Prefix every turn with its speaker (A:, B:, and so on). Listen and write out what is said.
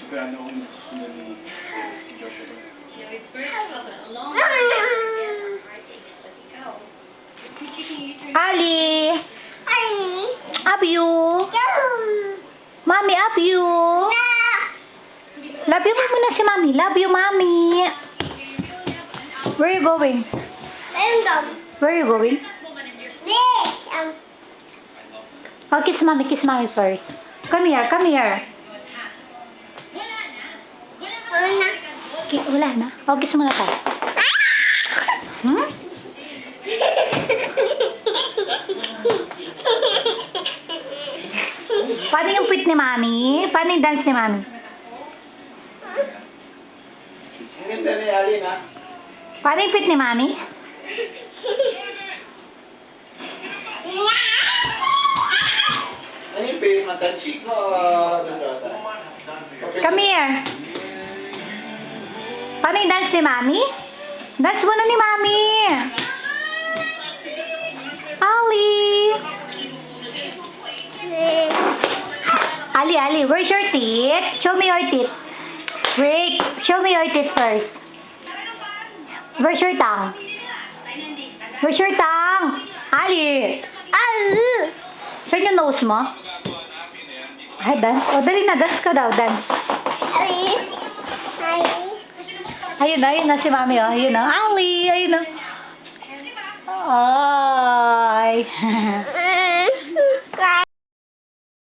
A: Sigurado akong susunod ni Joshua.
B: Ali! Love you! Mommy, love you! Love you mo muna si Mommy. Love you, Mommy! Where are you going? Where are you going? Oh, kiss Mommy first. Come here, come here. Wala na. Oh, kiss muna tayo. Hmm? Paano yung pit ni Mommy? Paano yung dance ni Mommy?
A: Ganda ni Alin, ha?
B: Paano yung pit ni Mommy?
A: Ano yung pili matanchik mo?
B: Come here. Paano yung dance ni Mommy? Dance muna ni Mommy. Ali, where's your teeth? Show me your teeth. Wait, show me your teeth first. Where's your tongue? Where's your tongue? Ali! Saan yung nose mo? Ay, dance. O, dali na. Dance ka daw. Dance. Ayun na si Mami. Oh. Ayun na. Ali! Ayun na. Ay!